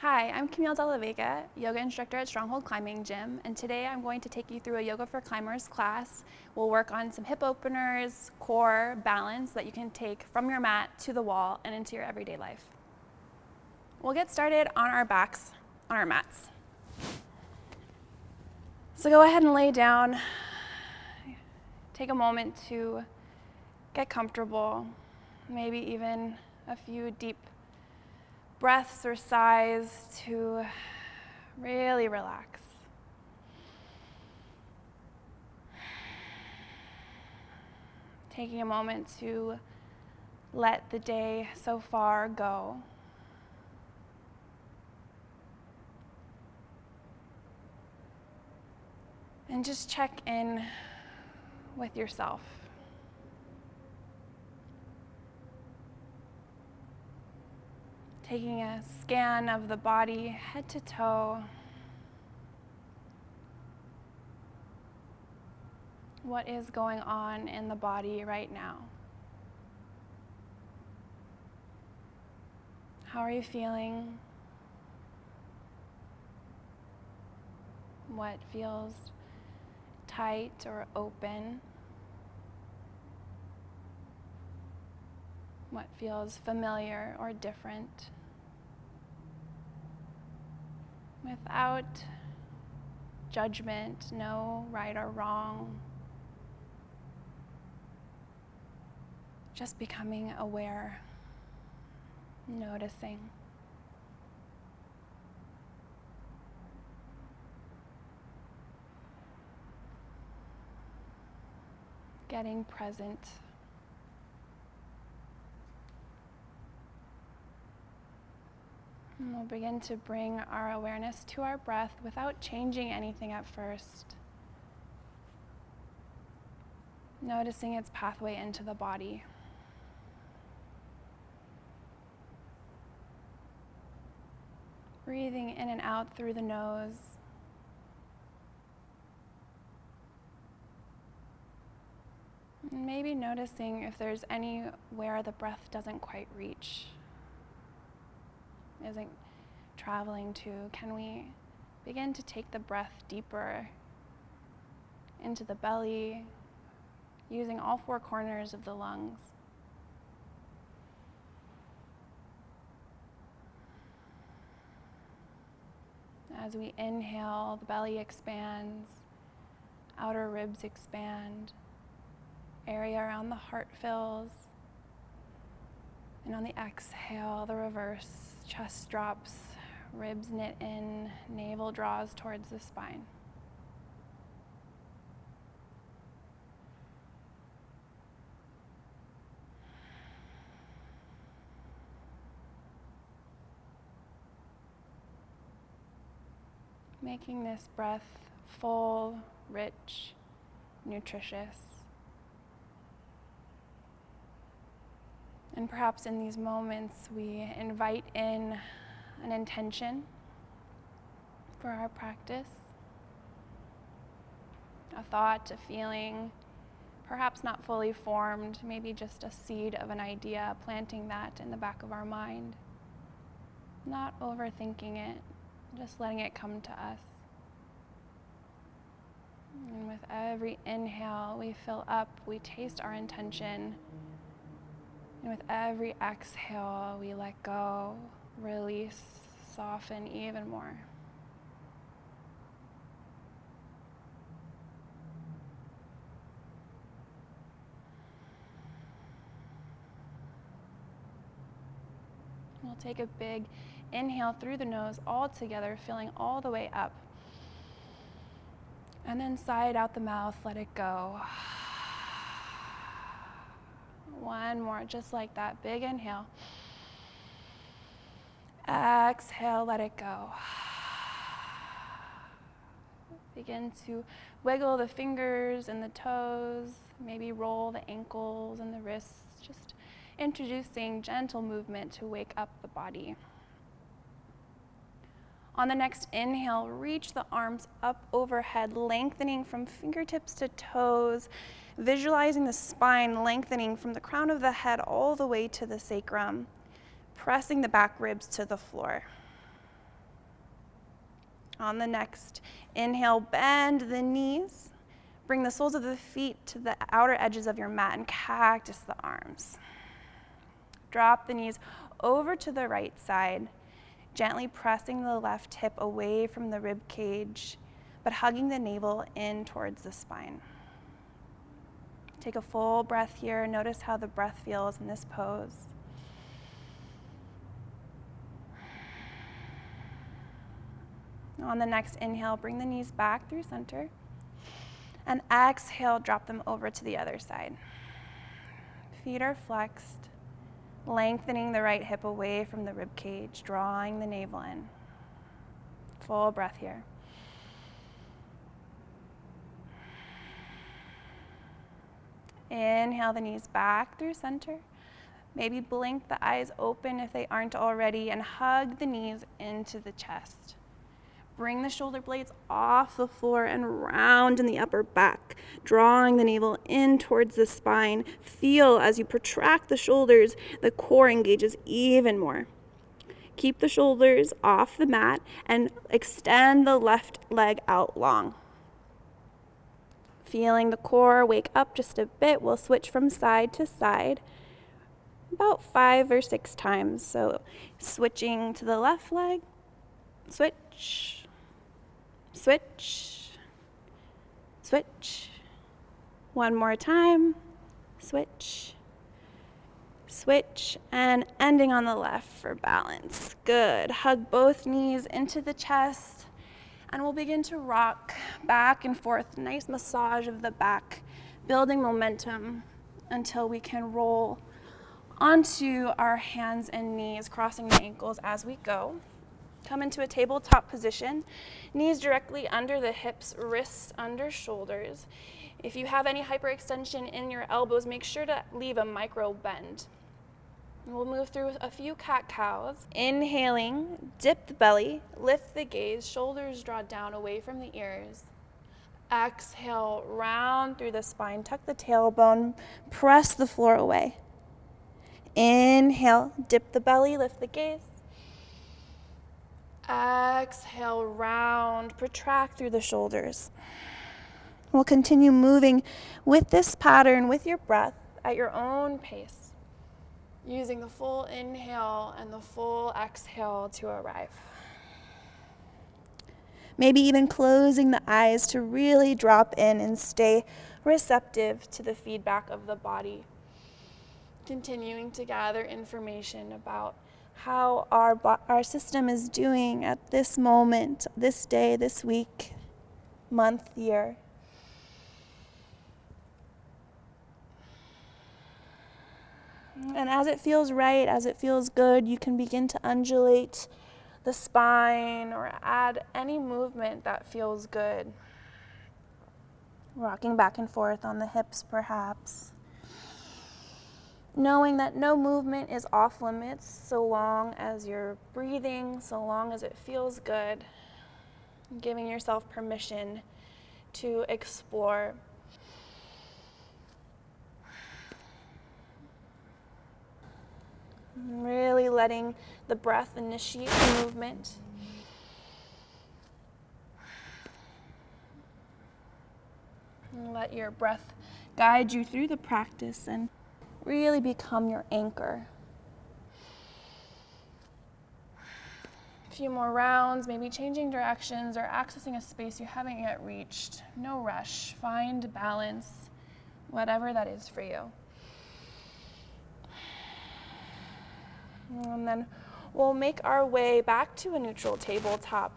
Hi, I'm Camille Vega, yoga instructor at Stronghold Climbing Gym, and today I'm going to take you through a Yoga for Climbers class. We'll work on some hip openers, core, balance that you can take from your mat to the wall and into your everyday life. We'll get started on our backs, on our mats. So go ahead and lay down. Take a moment to get comfortable, maybe even a few deep breaths or sighs to really relax. Taking a moment to let the day so far go. And just check in with yourself. Taking a scan of the body, head to toe. What is going on in the body right now? How are you feeling? What feels tight or open? What feels familiar or different? Without judgment, no right or wrong. Just becoming aware, noticing. Getting present. And we'll begin to bring our awareness to our breath without changing anything at first. Noticing its pathway into the body. Breathing in and out through the nose. And maybe noticing if there's anywhere the breath doesn't quite reach. Isn't traveling to, can we begin to take the breath deeper into the belly, using all four corners of the lungs. As we inhale, the belly expands, outer ribs expand, area around the heart fills. And on the exhale, the reverse, chest drops, ribs knit in, navel draws towards the spine. Making this breath full, rich, nutritious. And perhaps in these moments, we invite in an intention for our practice. A thought, a feeling, perhaps not fully formed, maybe just a seed of an idea, planting that in the back of our mind. Not overthinking it, just letting it come to us. And with every inhale, we fill up, we taste our intention. And with every exhale, we let go, release, soften even more. We'll take a big inhale through the nose all together, filling all the way up. And then sigh it out the mouth, let it go. One more, just like that. Big inhale. Exhale, let it go. Begin to wiggle the fingers and the toes, maybe roll the ankles and the wrists, just introducing gentle movement to wake up the body. On the next inhale, reach the arms up overhead, lengthening from fingertips to toes, visualizing the spine lengthening from the crown of the head all the way to the sacrum, pressing the back ribs to the floor. On the next inhale, bend the knees. Bring the soles of the feet to the outer edges of your mat and cactus the arms. Drop the knees over to the right side, gently pressing the left hip away from the rib cage, but hugging the navel in towards the spine. Take a full breath here. Notice how the breath feels in this pose. On the next inhale, bring the knees back through center. And exhale, drop them over to the other side. Feet are flexed, lengthening the right hip away from the rib cage, drawing the navel in. Full breath here. Inhale the knees back through center. Maybe blink the eyes open if they aren't already, and hug the knees into the chest. Bring the shoulder blades off the floor and round in the upper back, drawing the navel in towards the spine. Feel as you protract the shoulders, the core engages even more. Keep the shoulders off the mat and extend the left leg out long. Feeling the core wake up just a bit, we'll switch from side to side about 5 or 6 times. So switching to the left leg, switch, switch, switch. One more time, switch, switch, and ending on the left for balance. Good. Hug both knees into the chest, and we'll begin to rock back and forth. Nice massage of the back, building momentum until we can roll onto our hands and knees, crossing the ankles as we go. Come into a tabletop position, knees directly under the hips, wrists under shoulders. If you have any hyperextension in your elbows, make sure to leave a micro bend. We'll move through a few cat-cows. Inhaling, dip the belly, lift the gaze, shoulders draw down away from the ears. Exhale, round through the spine, tuck the tailbone, press the floor away. Inhale, dip the belly, lift the gaze. Exhale, round, protract through the shoulders. We'll continue moving with this pattern, with your breath, at your own pace, using the full inhale and the full exhale to arrive. Maybe even closing the eyes to really drop in and stay receptive to the feedback of the body. Continuing to gather information about how our system is doing at this moment, this day, this week, month, year. And as it feels right, as it feels good, you can begin to undulate the spine or add any movement that feels good. Rocking back and forth on the hips, perhaps. Knowing that no movement is off limits so long as you're breathing, so long as it feels good. Giving yourself permission to explore. Really letting the breath initiate the movement. And let your breath guide you through the practice and really become your anchor. A few more rounds, maybe changing directions or accessing a space you haven't yet reached. No rush. Find balance, whatever that is for you. And then we'll make our way back to a neutral tabletop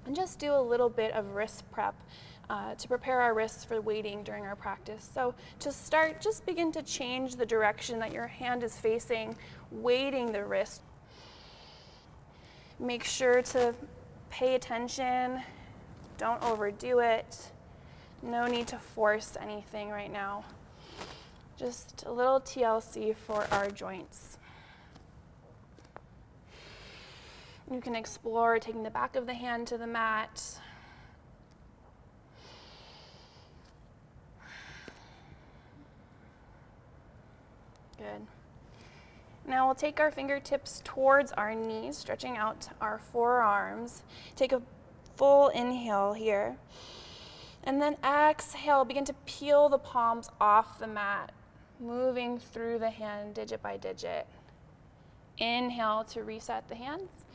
and just do a little bit of wrist prep to prepare our wrists for waiting during our practice. So to start, just begin to change the direction that your hand is facing, weighting the wrist. Make sure to pay attention, don't overdo it. No need to force anything right now. Just a little TLC for our joints. You can explore taking the back of the hand to the mat. Good. Now we'll take our fingertips towards our knees, stretching out our forearms. Take a full inhale here. And then exhale, begin to peel the palms off the mat, moving through the hand digit by digit. Inhale to reset the hands.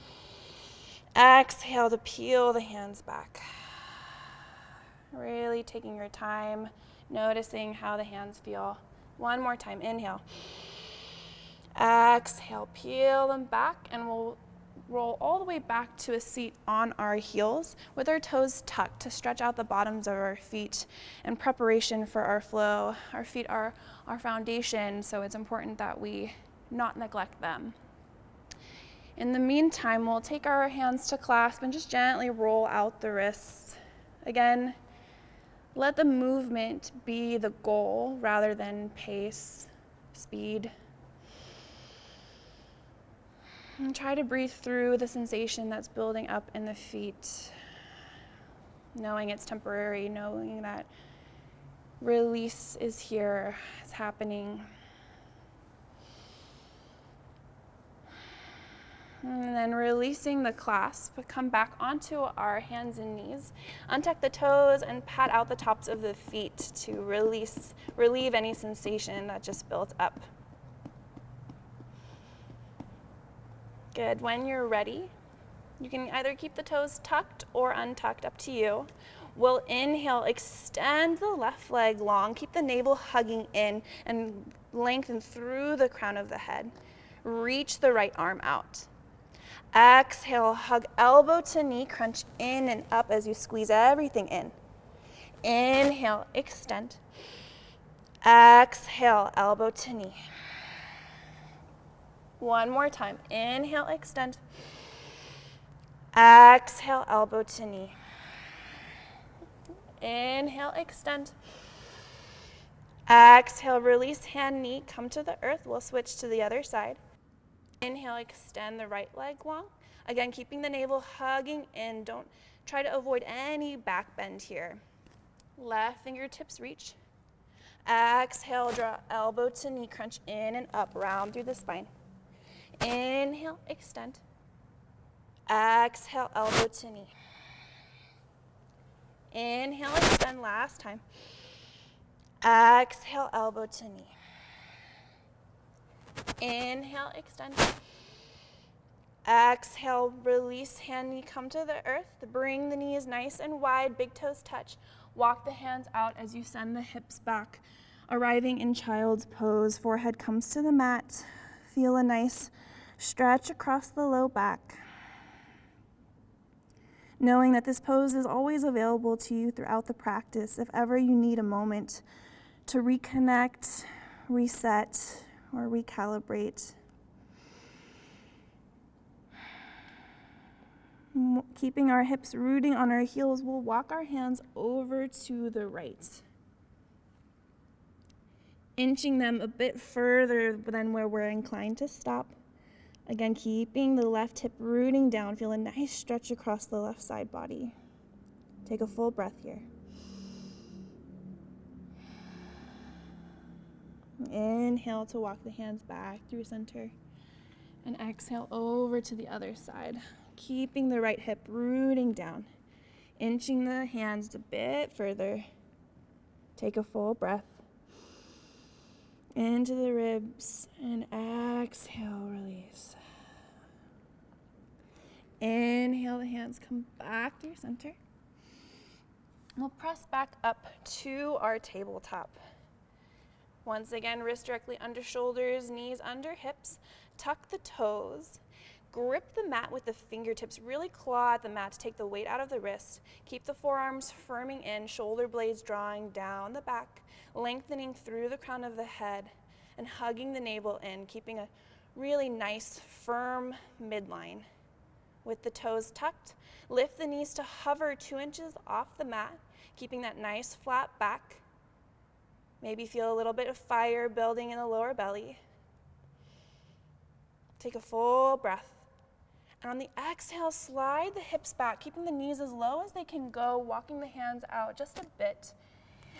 Exhale to peel the hands back. Really taking your time, noticing how the hands feel. One more time, inhale. Exhale, peel them back, and we'll roll all the way back to a seat on our heels with our toes tucked to stretch out the bottoms of our feet in preparation for our flow. Our feet are our foundation, so it's important that we not neglect them. In the meantime, we'll take our hands to clasp and just gently roll out the wrists. Again, let the movement be the goal rather than pace, speed. And try to breathe through the sensation that's building up in the feet, knowing it's temporary, knowing that release is here, it's happening. And then releasing the clasp, come back onto our hands and knees. Untuck the toes and pat out the tops of the feet to relieve any sensation that just built up. Good. When you're ready, you can either keep the toes tucked or untucked, up to you. We'll inhale, extend the left leg long, keep the navel hugging in and lengthen through the crown of the head. Reach the right arm out. Exhale, hug elbow to knee, crunch in and up as you squeeze everything in. Inhale, extend. Exhale, elbow to knee. One more time. Inhale, extend. Exhale, elbow to knee. Inhale, extend. Exhale, release hand, knee, come to the earth. We'll switch to the other side. Inhale, extend the right leg long. Again, keeping the navel hugging in. Don't try to avoid any back bend here. Left fingertips reach. Exhale, draw elbow to knee, crunch in and up, round through the spine. Inhale, extend. Exhale, elbow to knee. Inhale, extend, last time. Exhale, elbow to knee. Inhale, extend. Exhale, release, hand, knee, come to the earth. Bring the knees nice and wide, big toes touch. Walk the hands out as you send the hips back, arriving in child's pose. Forehead comes to the mat. Feel a nice stretch across the low back. Knowing that this pose is always available to you throughout the practice if ever you need a moment to reconnect, reset, or recalibrate. Keeping our hips rooting on our heels, we'll walk our hands over to the right, inching them a bit further than where we're inclined to stop. Again, keeping the left hip rooting down. Feel a nice stretch across the left side body. Take a full breath here. Inhale to walk the hands back through center. And exhale over to the other side. Keeping the right hip rooting down. Inching the hands a bit further. Take a full breath. Into the ribs. And exhale, release. Inhale, the hands come back through center. We'll press back up to our tabletop. Once again, wrists directly under shoulders, knees under hips. Tuck the toes. Grip the mat with the fingertips. Really claw at the mat to take the weight out of the wrist. Keep the forearms firming in, shoulder blades drawing down the back, lengthening through the crown of the head, and hugging the navel in, keeping a really nice, firm midline. With the toes tucked, lift the knees to hover 2 inches off the mat, keeping that nice flat back. Maybe feel a little bit of fire building in the lower belly. Take a full breath. And on the exhale, slide the hips back, keeping the knees as low as they can go, walking the hands out just a bit,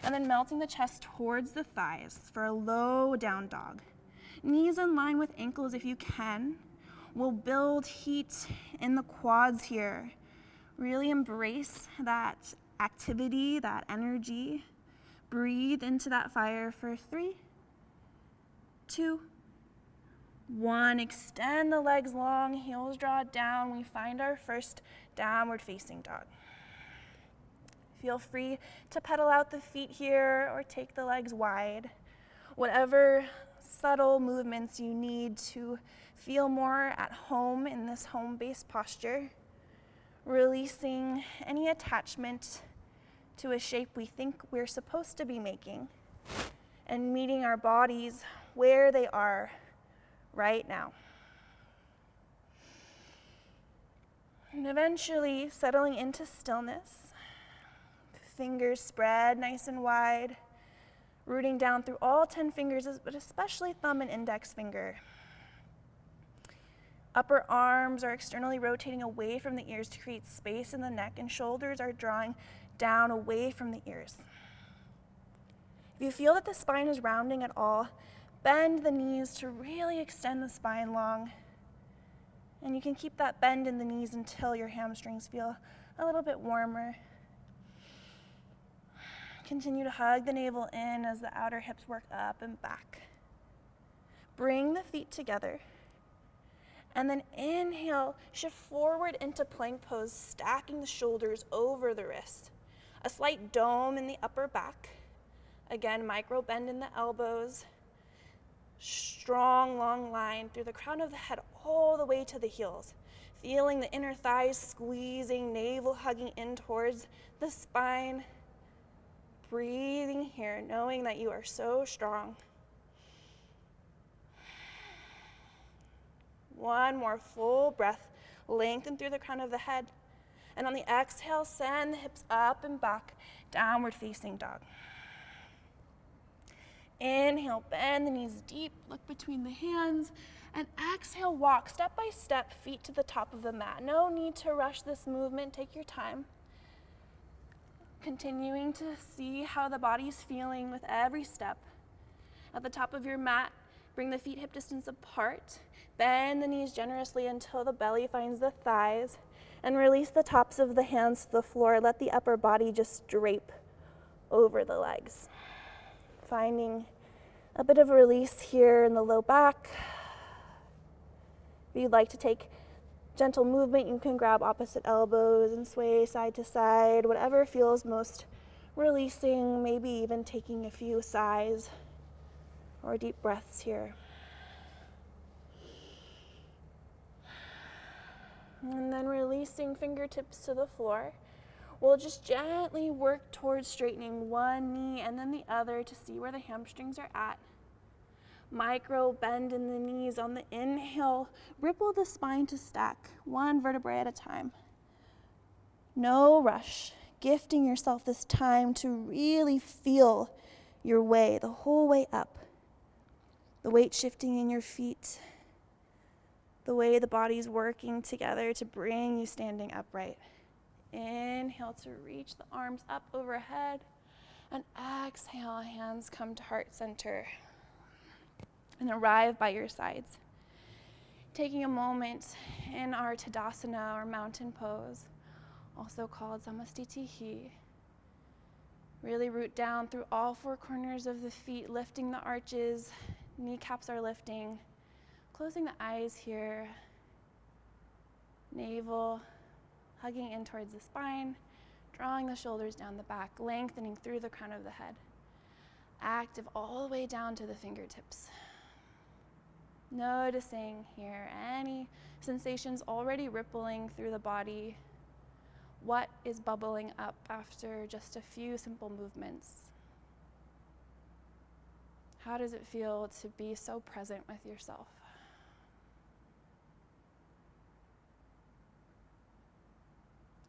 and then melting the chest towards the thighs for a low down dog. Knees in line with ankles if you can. We'll build heat in the quads here, Really embrace that activity, that energy. Breathe into that fire for 3, 2, 1. Extend the legs long, heels draw down. We find our first downward facing dog. Feel free to pedal out the feet here or take the legs wide. Whatever subtle movements you need to feel more at home in this home-based posture. Releasing any attachment to a shape we think we're supposed to be making and meeting our bodies where they are right now. And eventually settling into stillness, fingers spread nice and wide, rooting down through all 10 fingers, but especially thumb and index finger. Upper arms are externally rotating away from the ears to create space in the neck, and shoulders are drawing down away from the ears. If you feel that the spine is rounding at all, bend the knees to really extend the spine long. And you can keep that bend in the knees until your hamstrings feel a little bit warmer. Continue to hug the navel in as the outer hips work up and back. Bring the feet together. And then inhale, shift forward into plank pose, stacking the shoulders over the wrist. A slight dome in the upper back. Again, micro bend in the elbows. Strong, long line through the crown of the head all the way to the heels. Feeling the inner thighs squeezing, navel hugging in towards the spine. Breathing here, knowing that you are so strong. One more full breath, lengthen through the crown of the head. And on the exhale, send the hips up and back, downward facing dog. Inhale, bend the knees deep, look between the hands, and exhale, walk step by step, feet to the top of the mat. No need to rush this movement, take your time. Continuing to see how the body's feeling with every step. At the top of your mat, bring the feet hip distance apart. Bend the knees generously until the belly finds the thighs, and release the tops of the hands to the floor. Let the upper body just drape over the legs. Finding a bit of a release here in the low back. If you'd like to take gentle movement, you can grab opposite elbows and sway side to side, whatever feels most releasing, maybe even taking a few sighs or deep breaths here. And then releasing fingertips to the floor. We'll just gently work towards straightening one knee and then the other to see where the hamstrings are at. Micro bend in the knees on the inhale. Ripple the spine to stack, one vertebrae at a time. No rush, gifting yourself this time to really feel your way, the whole way up. The weight shifting in your feet, the way the body's working together to bring you standing upright. Inhale to reach the arms up overhead, and exhale, hands come to heart center and arrive by your sides. Taking a moment in our Tadasana or mountain pose, also called Samastitihi. Really root down through all four corners of the feet, lifting the arches, kneecaps are lifting. Closing the eyes here, navel hugging in towards the spine, drawing the shoulders down the back, lengthening through the crown of the head. Active all the way down to the fingertips. Noticing here any sensations already rippling through the body. What is bubbling up after just a few simple movements? How does it feel to be so present with yourself?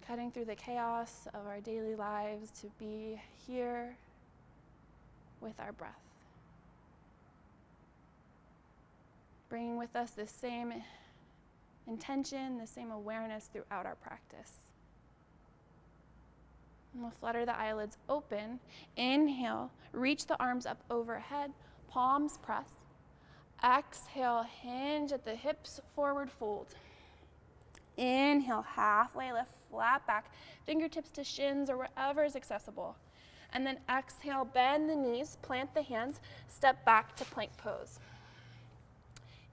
Cutting through the chaos of our daily lives to be here with our breath. Bringing with us the same intention, the same awareness throughout our practice. And we'll flutter the eyelids open. Inhale, reach the arms up overhead, palms press. Exhale, hinge at the hips, forward fold. Inhale, halfway lift, flat back, fingertips to shins or wherever is accessible. And then exhale, bend the knees, plant the hands, step back to plank pose.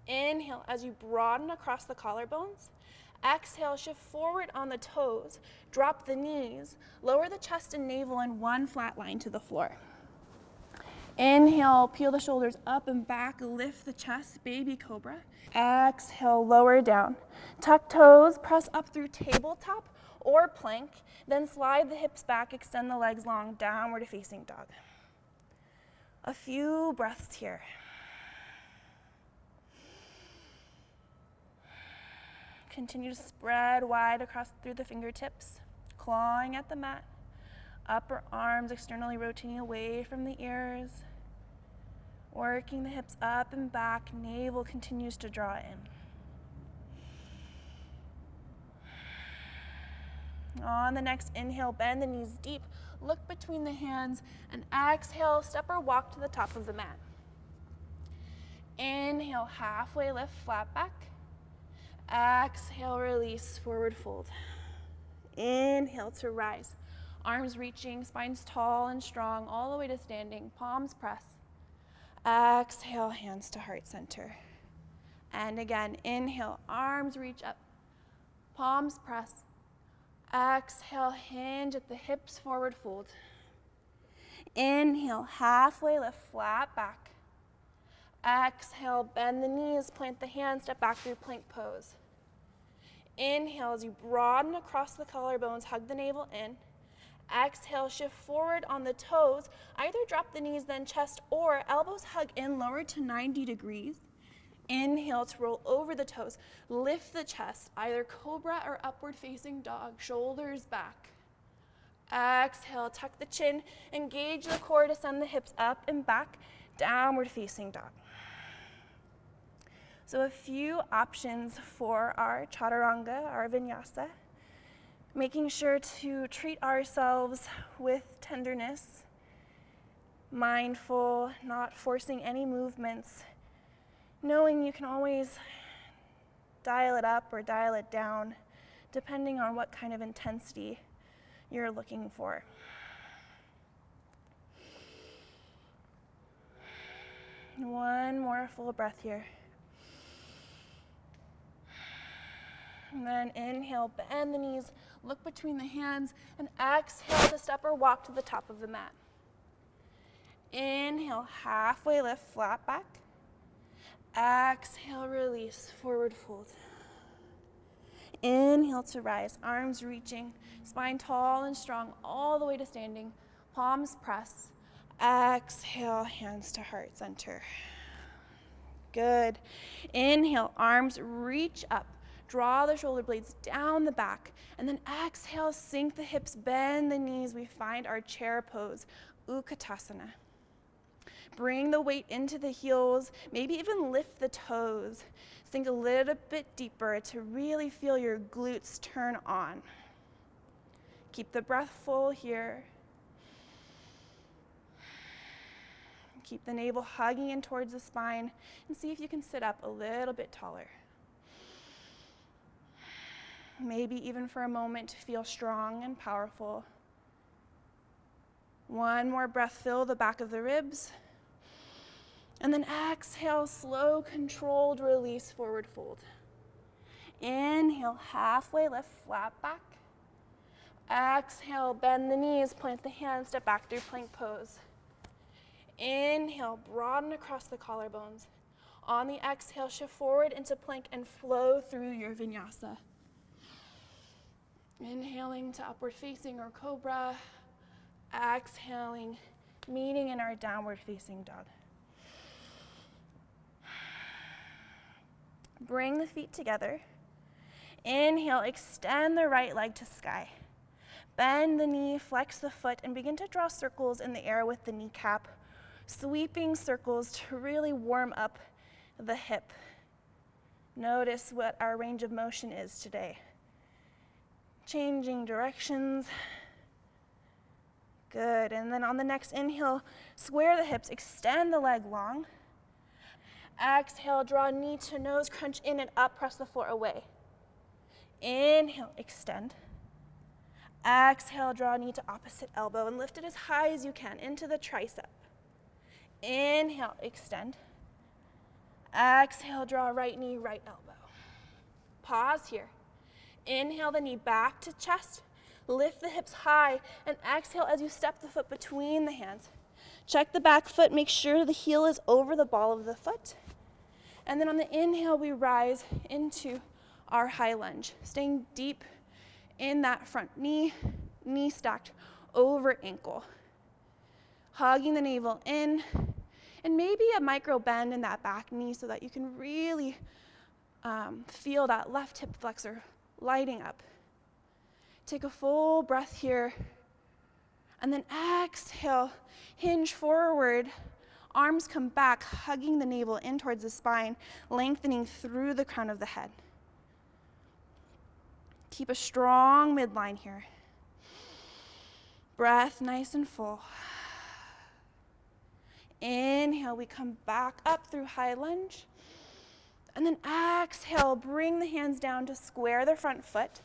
Inhale as you broaden across the collarbones. Exhale, shift forward on the toes, drop the knees, lower the chest and navel in one flat line to the floor. Inhale, peel the shoulders up and back, lift the chest, baby cobra. Exhale, lower down. Tuck toes, press up through tabletop or plank, then slide the hips back, extend the legs long, downward facing dog. A few breaths here. Continue to spread wide across through the fingertips, clawing at the mat. Upper arms externally rotating away from the ears. Working the hips up and back, navel continues to draw in. On the next inhale, bend the knees deep, look between the hands, and exhale, step or walk to the top of the mat. Inhale, halfway lift, flat back. Exhale, release, forward fold. Inhale to rise. Arms reaching, spines tall and strong, all the way to standing, palms press. Exhale, hands to heart center. And again, inhale, arms reach up, palms press. Exhale, hinge at the hips, forward fold. Inhale, halfway lift, flat back. Exhale, bend the knees, plant the hands, step back through plank pose. Inhale as you broaden across the collarbones, hug the navel in. Exhale, shift forward on the toes. Either drop the knees, then chest, or elbows hug in, lower to 90 degrees. Inhale to roll over the toes. Lift the chest, either cobra or upward facing dog, shoulders back. Exhale, tuck the chin, engage the core to send the hips up and back, downward facing dog. So a few options for our chaturanga, our vinyasa. Making sure to treat ourselves with tenderness, mindful, not forcing any movements, knowing you can always dial it up or dial it down, depending on what kind of intensity you're looking for. One more full breath here. And then inhale, bend the knees, look between the hands, and exhale to step or walk to the top of the mat. Inhale, halfway lift, flat back. Exhale, release, forward fold. Inhale to rise, arms reaching, spine tall and strong, all the way to standing, palms press. Exhale, hands to heart center. Good. Inhale, arms reach up. Draw the shoulder blades down the back, and then exhale, sink the hips, bend the knees. We find our chair pose, Utkatasana. Bring the weight into the heels, maybe even lift the toes. Sink a little bit deeper to really feel your glutes turn on. Keep the breath full here. Keep the navel hugging in towards the spine, and see if you can sit up a little bit taller. Maybe even for a moment to feel strong and powerful. One more breath, fill the back of the ribs. And then exhale, slow, controlled release, forward fold. Inhale, halfway lift, flat back. Exhale, bend the knees, plant the hands, step back through plank pose. Inhale, broaden across the collarbones. On the exhale, shift forward into plank and flow through your vinyasa. Inhaling to upward facing or cobra. Exhaling, meeting in our downward facing dog. Bring the feet together. Inhale, extend the right leg to sky. Bend the knee, flex the foot, and begin to draw circles in the air with the kneecap. Sweeping circles to really warm up the hip. Notice what our range of motion is today. Changing directions. Good, and then on the next inhale, square the hips, extend the leg long. Exhale, draw knee to nose, crunch in and up, press the floor away. Inhale, extend. Exhale, draw knee to opposite elbow and lift it as high as you can into the tricep. Inhale, extend. Exhale, draw right knee, right elbow. Pause here. Inhale the knee back to chest. Lift the hips high and exhale as you step the foot between the hands. Check the back foot, make sure the heel is over the ball of the foot. And then on the inhale, we rise into our high lunge, staying deep in that front knee, knee stacked over ankle. Hugging the navel in, and maybe a micro bend in that back knee so that you can really feel that left hip flexor lighting up. Take a full breath here, and then exhale, hinge forward, arms come back, hugging the navel in towards the spine, lengthening through the crown of the head. Keep a strong midline here. Breath nice and full. Inhale, we come back up through high lunge. And then exhale, bring the hands down to square the front foot.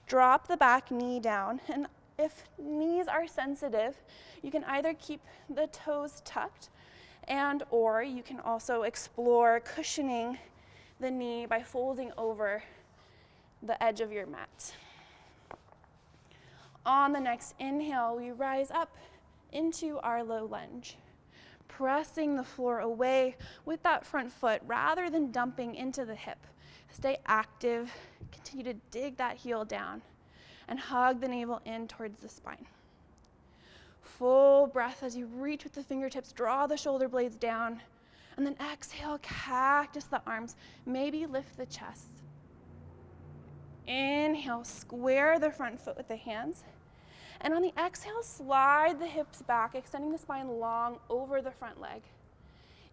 Drop the back knee down. And if knees are sensitive, you can either keep the toes tucked or you can also explore cushioning the knee by folding over the edge of your mat. On the next inhale, we rise up into our low lunge, pressing the floor away with that front foot rather than dumping into the hip. Stay active, continue to dig that heel down, and hug the navel in towards the spine. Full breath as you reach with the fingertips, draw the shoulder blades down, and then exhale, cactus the arms, maybe lift the chest. Inhale, square the front foot with the hands. And on the exhale, slide the hips back, extending the spine long over the front leg.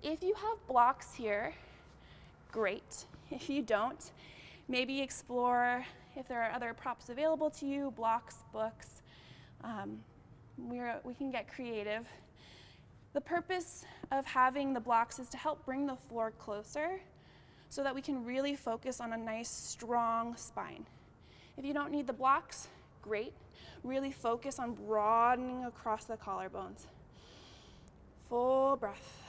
If you have blocks here, great. If you don't, maybe explore if there are other props available to you, blocks, books. We can get creative. The purpose of having the blocks is to help bring the floor closer so that we can really focus on a nice, strong spine. If you don't need the blocks, great. Really focus on broadening across the collarbones. Full breath.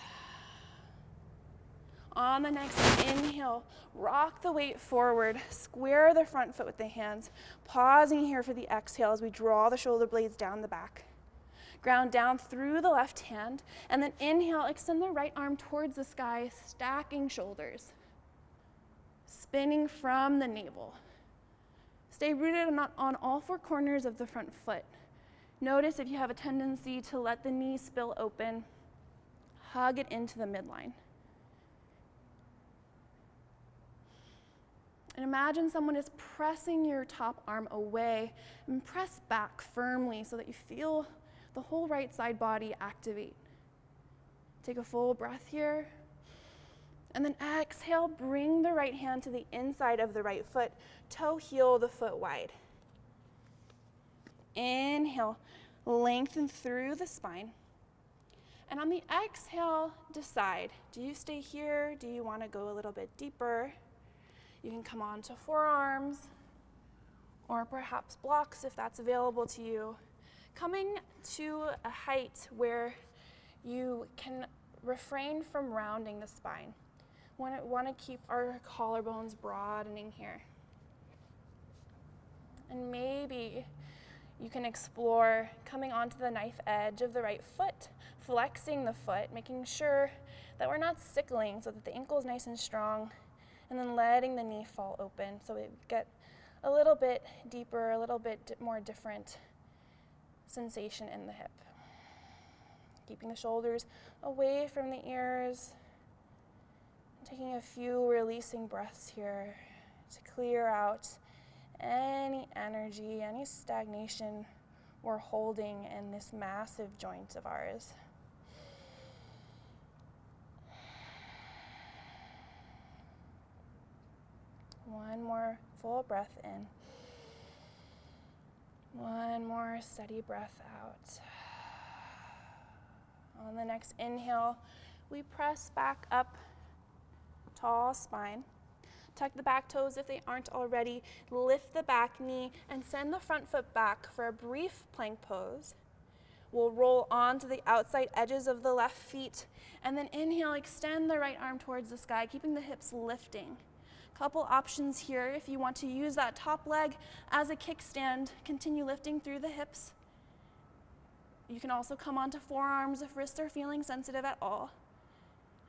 On the next inhale, rock the weight forward, square the front foot with the hands, pausing here for the exhale as we draw the shoulder blades down the back. Ground down through the left hand, and then inhale, extend the right arm towards the sky, stacking shoulders. Spinning from the navel. Stay rooted on all four corners of the front foot. Notice if you have a tendency to let the knee spill open, hug it into the midline. And imagine someone is pressing your top arm away and press back firmly so that you feel the whole right side body activate. Take a full breath here. And then exhale, bring the right hand to the inside of the right foot, toe heel the foot wide. Inhale, lengthen through the spine. And on the exhale, decide, do you stay here? Do you want to go a little bit deeper? You can come on to forearms or perhaps blocks if that's available to you. Coming to a height where you can refrain from rounding the spine. Want to keep our collarbones broadening here. And maybe you can explore coming onto the knife edge of the right foot, flexing the foot, making sure that we're not sickling so that the ankle is nice and strong, and then letting the knee fall open so we get a little bit deeper, a little bit more different sensation in the hip. Keeping the shoulders away from the ears. Taking a few releasing breaths here to clear out any energy, any stagnation we're holding in this massive joint of ours. One more full breath in. One more steady breath out. On the next inhale, we press back up, tall spine. Tuck the back toes if they aren't already. Lift the back knee and send the front foot back for a brief plank pose. We'll roll onto the outside edges of the left feet, and then inhale, extend the right arm towards the sky, keeping the hips lifting. Couple options here. If you want to use that top leg as a kickstand, continue lifting through the hips. You can also come onto forearms if wrists are feeling sensitive at all.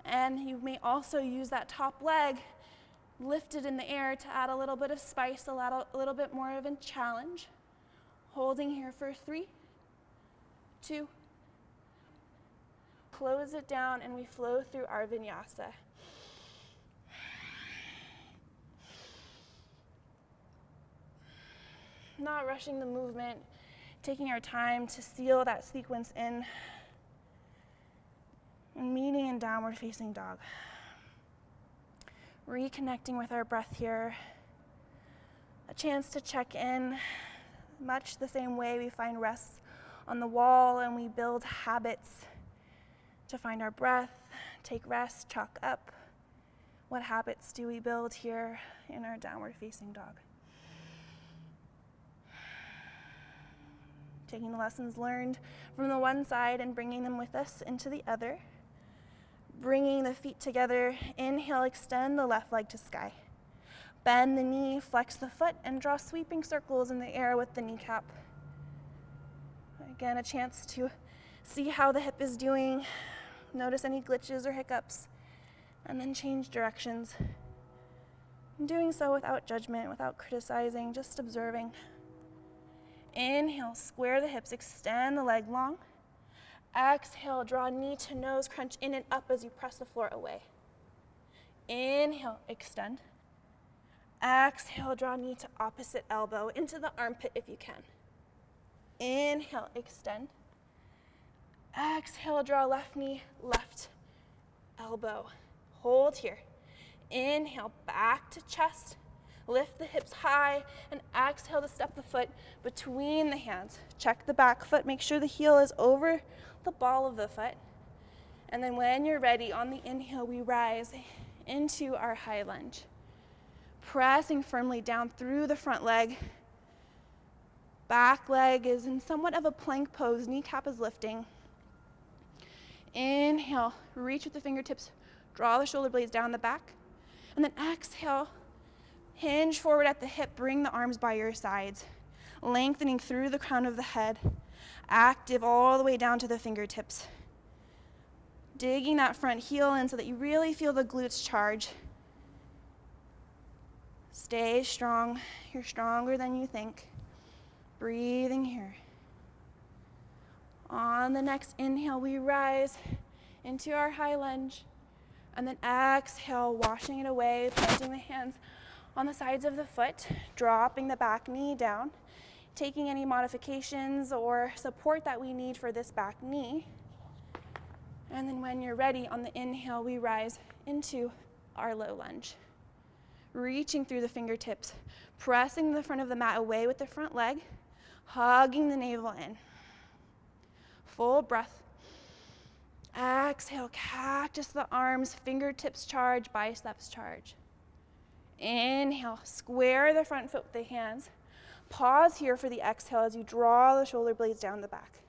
And you may also use that top leg lifted in the air to add a little bit of spice, a little bit more of a challenge. Holding here for 3, 2, close it down, and we flow through our Vinyasa. Not rushing the movement, taking our time to seal that sequence in, and meeting in downward facing dog. Reconnecting with our breath here. A chance to check in, much the same way we find rest on the wall and we build habits to find our breath, take rest, chalk up. What habits do we build here in our downward facing dog? Taking the lessons learned from the one side and bringing them with us into the other. Bringing the feet together, inhale, extend the left leg to sky. Bend the knee, flex the foot, and draw sweeping circles in the air with the kneecap. Again, a chance to see how the hip is doing, notice any glitches or hiccups, and then change directions. And doing so without judgment, without criticizing, just observing. Inhale, square the hips, extend the leg long. Exhale, draw knee to nose, crunch in and up as you press the floor away. Inhale, extend. Exhale, draw knee to opposite elbow, into the armpit if you can. Inhale, extend. Exhale, draw left knee, left elbow. Hold here. Inhale, back to chest. Lift the hips high, and exhale to step the foot between the hands. Check the back foot, make sure the heel is over the ball of the foot. And then when you're ready, on the inhale, we rise into our high lunge. Pressing firmly down through the front leg. Back leg is in somewhat of a plank pose, kneecap is lifting. Inhale, reach with the fingertips, draw the shoulder blades down the back. And then exhale, hinge forward at the hip, bring the arms by your sides, lengthening through the crown of the head, active all the way down to the fingertips. Digging that front heel in so that you really feel the glutes charge. Stay strong. You're stronger than you think. Breathing here. On the next inhale, we rise into our high lunge. And then exhale, washing it away, planting the hands on the sides of the foot, dropping the back knee down, taking any modifications or support that we need for this back knee. And then when you're ready, on the inhale, we rise into our low lunge. Reaching through the fingertips, pressing the front of the mat away with the front leg, hugging the navel in. Full breath. Exhale, cactus the arms, fingertips charge, biceps charge. Inhale, square the front foot with the hands. Pause here for the exhale as you draw the shoulder blades down the back.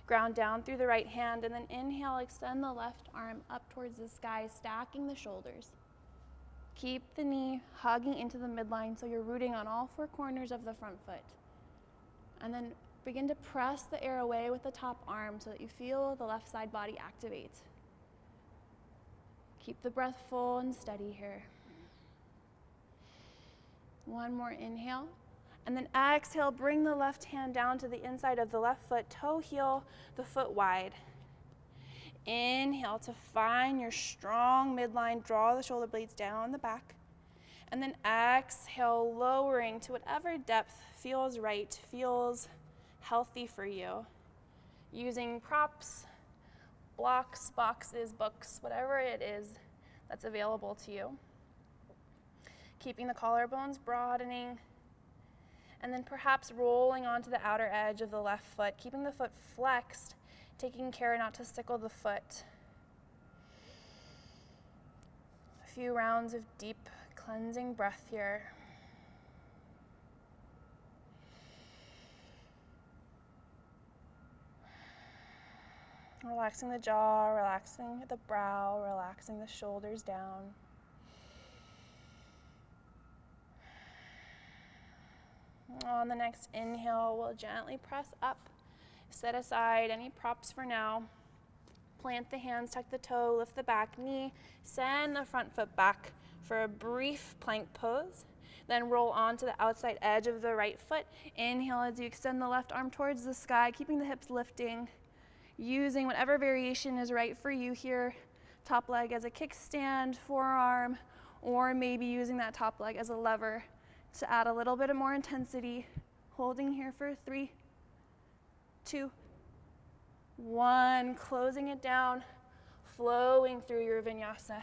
Ground down through the right hand, and then inhale, extend the left arm up towards the sky, stacking the shoulders. Keep the knee hugging into the midline so you're rooting on all four corners of the front foot. And then begin to press the air away with the top arm so that you feel the left side body activate. Keep the breath full and steady here. One more inhale. And then exhale, bring the left hand down to the inside of the left foot, toe heel the foot wide. Inhale to find your strong midline, draw the shoulder blades down the back. And then exhale, lowering to whatever depth feels right, feels healthy for you. Using props, blocks, boxes, books, whatever it is that's available to you. Keeping the collarbones broadening. And then perhaps rolling onto the outer edge of the left foot, keeping the foot flexed, taking care not to sickle the foot. A few rounds of deep, cleansing breath here. Relaxing the jaw, relaxing the brow, relaxing the shoulders down. On the next inhale, we'll gently press up. Set aside any props for now. Plant the hands, tuck the toe, lift the back knee, send the front foot back for a brief plank pose. Then roll onto the outside edge of the right foot. Inhale as you extend the left arm towards the sky, keeping the hips lifting. Using whatever variation is right for you here. Top leg as a kickstand, forearm, or maybe using that top leg as a lever to add a little bit of more intensity. Holding here for 3, 2, 1. Closing it down, flowing through your vinyasa.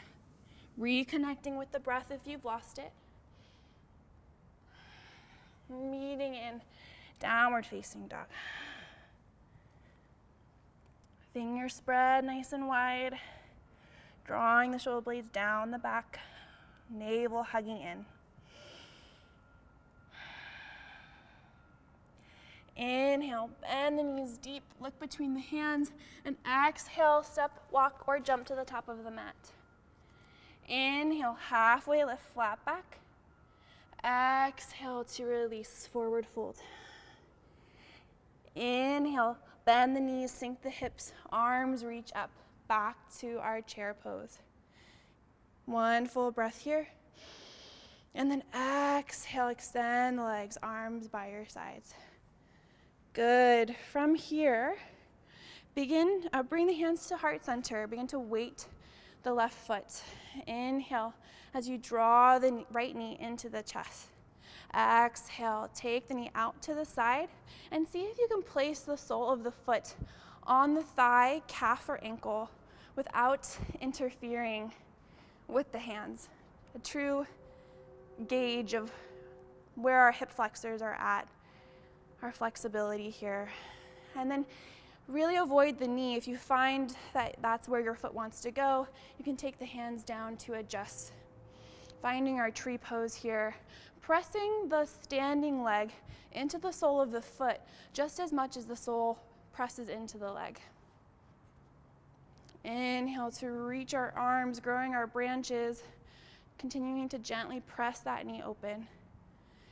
Reconnecting with the breath if you've lost it. Meeting in downward facing dog. Fingers spread nice and wide. Drawing the shoulder blades down the back. Navel hugging in. Inhale, bend the knees deep, look between the hands, and exhale, step, walk, or jump to the top of the mat. Inhale, halfway lift, flat back. Exhale to release, forward fold. Inhale, bend the knees, sink the hips, arms reach up, back to our chair pose. One full breath here. And then exhale, extend the legs, arms by your sides. Good. From here, bring the hands to heart center. Begin to weight the left foot. Inhale as you draw the right knee into the chest. Exhale, take the knee out to the side and see if you can place the sole of the foot on the thigh, calf, or ankle without interfering with the hands. A true gauge of where our hip flexors are at, our flexibility here. And then really avoid the knee. If you find that that's where your foot wants to go, you can take the hands down to adjust. Finding our tree pose here, pressing the standing leg into the sole of the foot just as much as the sole presses into the leg. Inhale to reach our arms, growing our branches, continuing to gently press that knee open.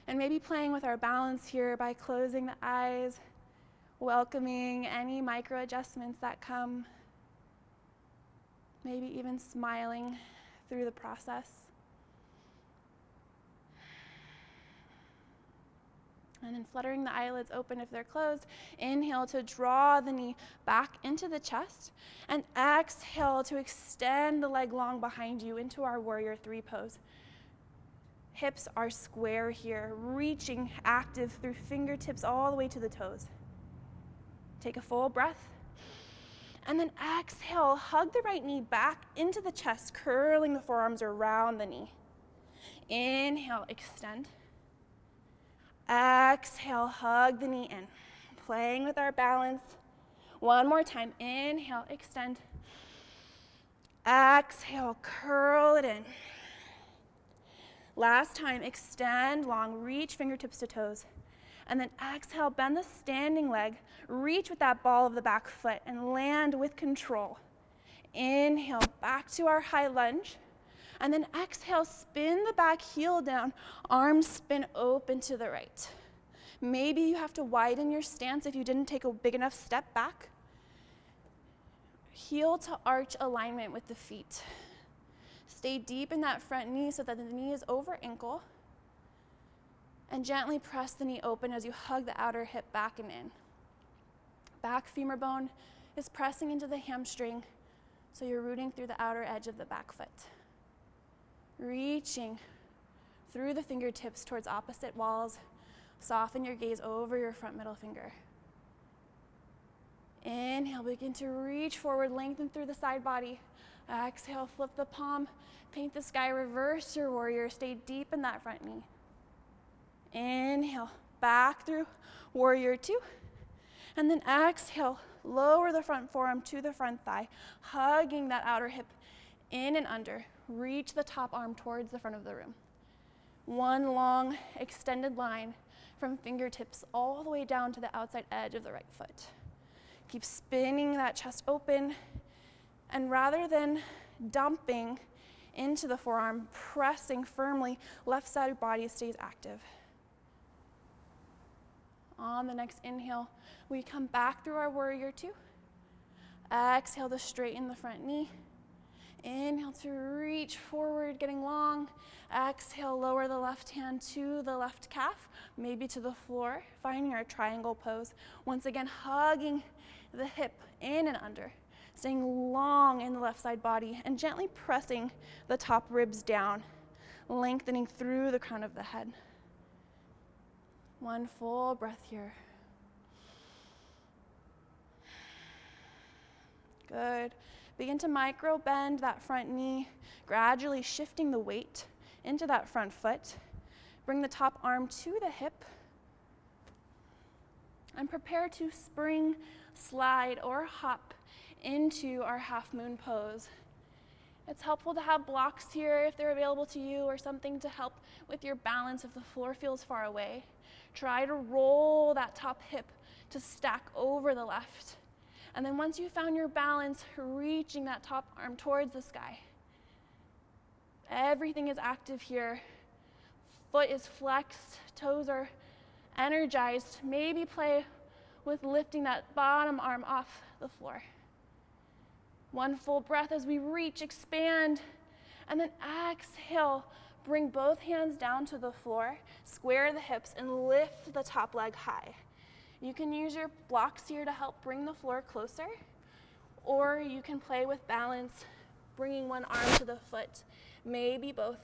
And maybe playing with our balance here by closing the eyes, welcoming any micro adjustments that come, maybe even smiling through the process. And then fluttering the eyelids open if they're closed. Inhale to draw the knee back into the chest. And exhale to extend the leg long behind you into our warrior 3 pose. Hips are square here, reaching active through fingertips all the way to the toes. Take a full breath. And then exhale, hug the right knee back into the chest, curling the forearms around the knee. Inhale, extend. Exhale, hug the knee in. Playing with our balance. One more time. Inhale, extend. Exhale, curl it in. Last time, extend long, reach fingertips to toes. And then exhale, bend the standing leg, reach with that ball of the back foot and land with control. Inhale, back to our high lunge. And then exhale, spin the back heel down, arms spin open to the right. Maybe you have to widen your stance if you didn't take a big enough step back. Heel to arch alignment with the feet. Stay deep in that front knee so that the knee is over ankle. And gently press the knee open as you hug the outer hip back and in. Back femur bone is pressing into the hamstring, so you're rooting through the outer edge of the back foot. Reaching through the fingertips towards opposite walls. Soften your gaze over your front middle finger. Inhale, begin to reach forward, lengthen through the side body. Exhale, flip the palm, paint the sky, reverse your warrior. Stay deep in that front knee. Inhale, back through warrior 2. And then exhale, lower the front forearm to the front thigh, hugging that outer hip in and under. Reach the top arm towards the front of the room. One long extended line from fingertips all the way down to the outside edge of the right foot. Keep spinning that chest open, and rather than dumping into the forearm, pressing firmly, left side of body stays active. On the next inhale, we come back through our warrior two. Exhale to straighten the front knee. Inhale to reach forward, getting long. Exhale, lower the left hand to the left calf, maybe to the floor, finding our triangle pose. Once again, hugging the hip in and under, staying long in the left side body, and gently pressing the top ribs down, lengthening through the crown of the head. One full breath here. Good. Begin to micro bend that front knee, gradually shifting the weight into that front foot. Bring the top arm to the hip, and prepare to spring, slide, or hop into our half moon pose. It's helpful to have blocks here if they're available to you, or something to help with your balance if the floor feels far away. Try to roll that top hip to stack over the left. And then once you've found your balance, reaching that top arm towards the sky. Everything is active here. Foot is flexed, toes are energized. Maybe play with lifting that bottom arm off the floor. One full breath as we reach, expand, and then exhale. Bring both hands down to the floor, square the hips, and lift the top leg high. You can use your blocks here to help bring the floor closer, or you can play with balance, bringing one arm to the foot, maybe both.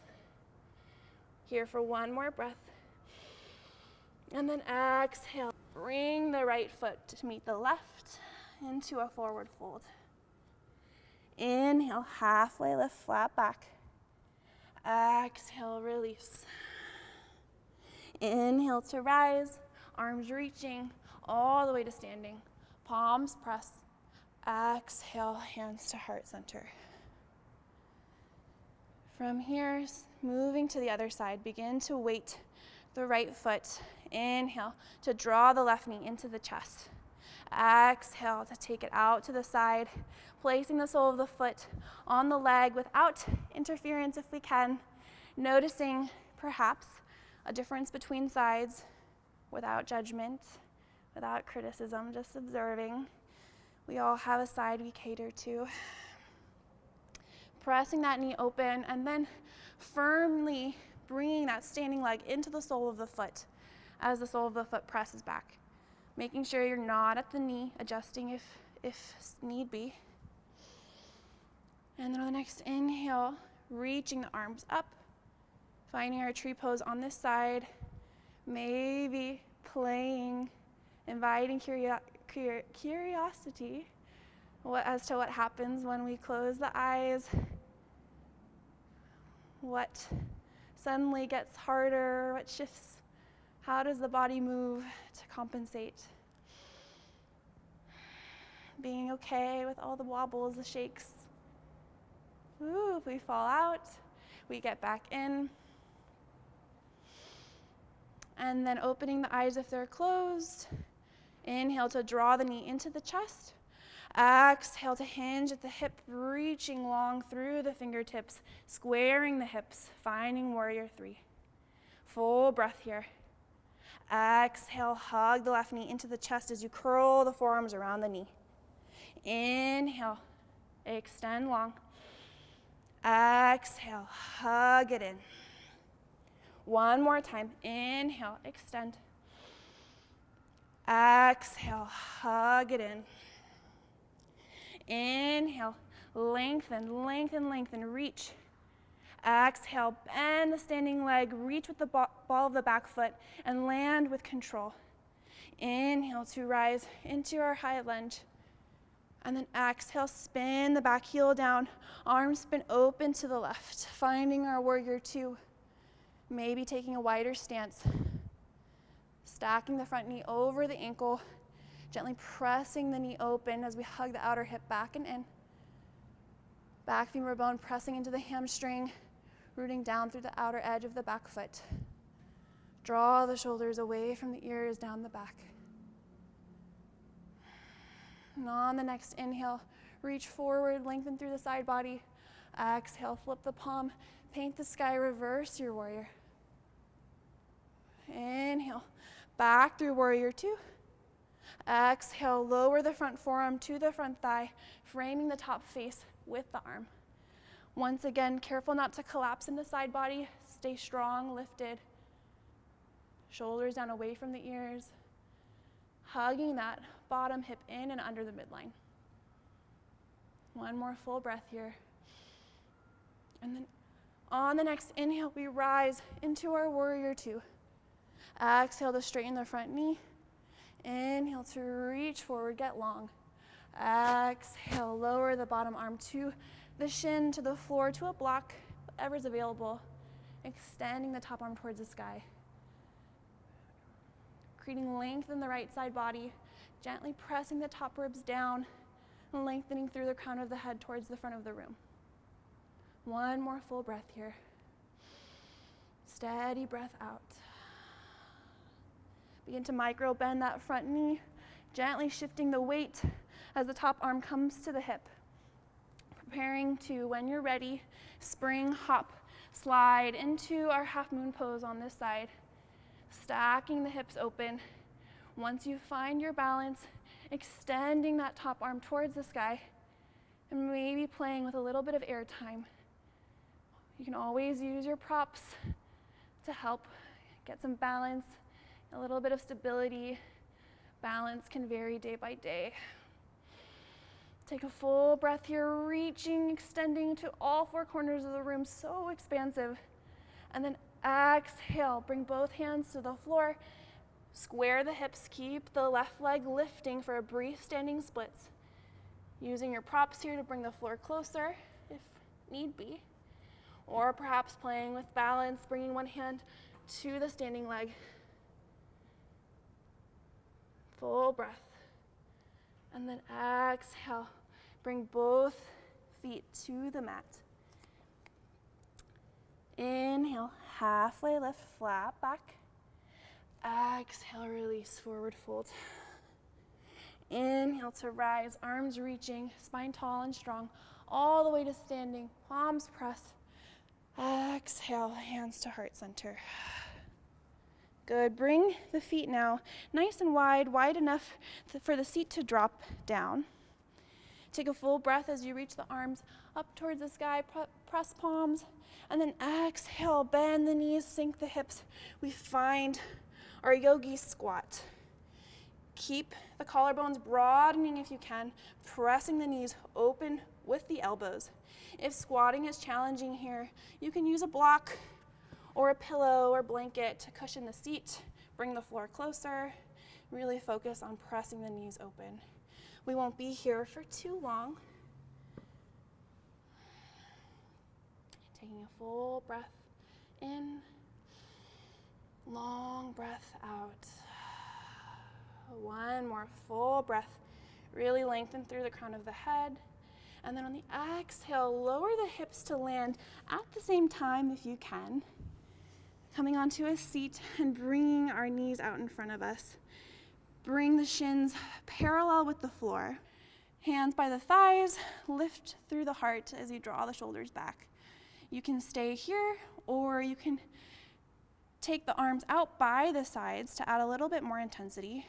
Here for one more breath. And then exhale. Bring the right foot to meet the left into a forward fold. Inhale, halfway lift, flat back. Exhale, release. Inhale to rise, arms reaching all the way to standing. Palms press. Exhale, hands to heart center. From here, moving to the other side, begin to weight the right foot. Inhale to draw the left knee into the chest. Exhale to take it out to the side, placing the sole of the foot on the leg without interference if we can, noticing perhaps a difference between sides without judgment, without criticism, just observing. We all have a side we cater to. Pressing that knee open, and then firmly bringing that standing leg into the sole of the foot as the sole of the foot presses back. Making sure you're not at the knee, adjusting if need be. And then on the next inhale, reaching the arms up, finding our tree pose on this side, maybe playing, inviting curiosity as to what happens when we close the eyes, what suddenly gets harder, what shifts, how does the body move to compensate? Being okay with all the wobbles, the shakes. Ooh, if we fall out, we get back in. And then opening the eyes if they're closed. Inhale to draw the knee into the chest. Exhale to hinge at the hip, reaching long through the fingertips, squaring the hips, finding warrior three. Full breath here. Exhale, hug the left knee into the chest as you curl the forearms around the knee. Inhale, extend long. Exhale, hug it in. One more time. Inhale, extend. Exhale, hug it in. Inhale, lengthen, lengthen, lengthen, reach. Exhale, bend the standing leg, reach with the ball of the back foot, and land with control. Inhale to rise into our high lunge. And then exhale, spin the back heel down, arms spin open to the left, finding our warrior two. Maybe taking a wider stance. Stacking the front knee over the ankle, gently pressing the knee open as we hug the outer hip back and in. Back femur bone pressing into the hamstring, rooting down through the outer edge of the back foot. Draw the shoulders away from the ears, down the back. And on the next inhale, reach forward, lengthen through the side body. Exhale, flip the palm, paint the sky, reverse your warrior. Inhale, back through warrior two. Exhale, lower the front forearm to the front thigh, framing the top face with the arm. Once again, careful not to collapse in the side body. Stay strong, lifted. Shoulders down away from the ears. Hugging that bottom hip in and under the midline. One more full breath here. And then on the next inhale, we rise into our warrior two. Exhale to straighten the front knee. Inhale to reach forward, get long. Exhale, lower the bottom arm to the shin, to the floor, to a block, whatever's available. Extending the top arm towards the sky. Creating length in the right side body, gently pressing the top ribs down, and lengthening through the crown of the head towards the front of the room. One more full breath here. Steady breath out. Begin to micro bend that front knee, gently shifting the weight as the top arm comes to the hip. Preparing to, when you're ready, spring, hop, slide into our half moon pose on this side. Stacking the hips open. Once you find your balance, extending that top arm towards the sky, and maybe playing with a little bit of air time. You can always use your props to help get some balance, a little bit of stability. Balance can vary day by day. Take a full breath here, reaching, extending to all four corners of the room, so expansive. And then exhale, bring both hands to the floor, square the hips, keep the left leg lifting for a brief standing splits. Using your props here to bring the floor closer, if need be. Or perhaps playing with balance, bringing one hand to the standing leg. Full breath. And then exhale, bring both feet to the mat. Inhale, halfway lift, flat back. Exhale, release, forward fold. Inhale to rise, arms reaching, spine tall and strong, all the way to standing, palms press. Exhale, hands to heart center. Good, bring the feet now nice and wide enough for the seat to drop down. Take a full breath as you reach the arms up towards the sky, press palms, and then exhale, bend the knees, sink the hips. We find our yogi squat. Keep the collarbones broadening if you can, pressing the knees open with the elbows. If squatting is challenging here, you can use a block or a pillow or blanket to cushion the seat. Bring the floor closer. Really focus on pressing the knees open. We won't be here for too long. Taking a full breath in, long breath out. One more full breath. Really lengthen through the crown of the head. And then on the exhale, lower the hips to land at the same time if you can. Coming onto a seat and bringing our knees out in front of us. Bring the shins parallel with the floor. Hands by the thighs, lift through the heart as you draw the shoulders back. You can stay here, or you can take the arms out by the sides to add a little bit more intensity.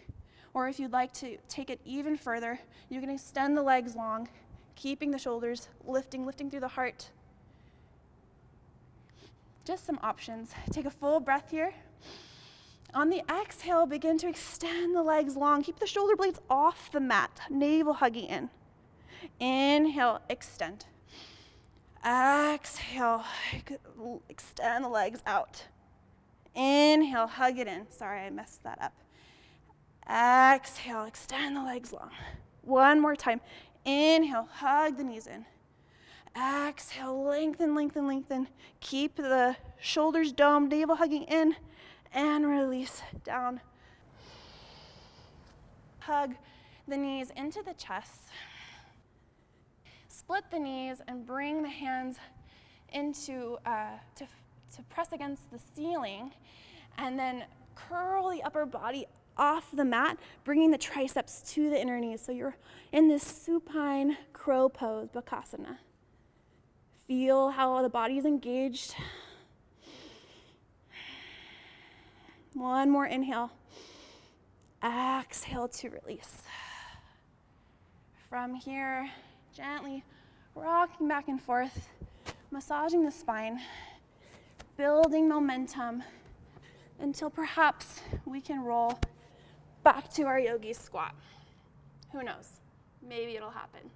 Or if you'd like to take it even further, you can extend the legs long, keeping the shoulders lifting through the heart. Just some options. Take a full breath here. On the exhale, begin to extend the legs long. Keep the shoulder blades off the mat, navel hugging in. Inhale, extend. Exhale, extend the legs out. Inhale, hug it in. Sorry, I messed that up. Exhale, extend the legs long. One more time. Inhale, hug the knees in. Exhale, lengthen. Keep the shoulders domed, navel hugging in, and release down. Hug the knees into the chest. Split the knees and bring the hands into, to press against the ceiling, and then curl the upper body off the mat, bringing the triceps to the inner knees. So you're in this supine crow pose, Bakasana. Feel how the body is engaged. One more inhale. Exhale to release. From here, gently rocking back and forth, massaging the spine, building momentum until perhaps we can roll back to our yogi squat. Who knows? Maybe it'll happen.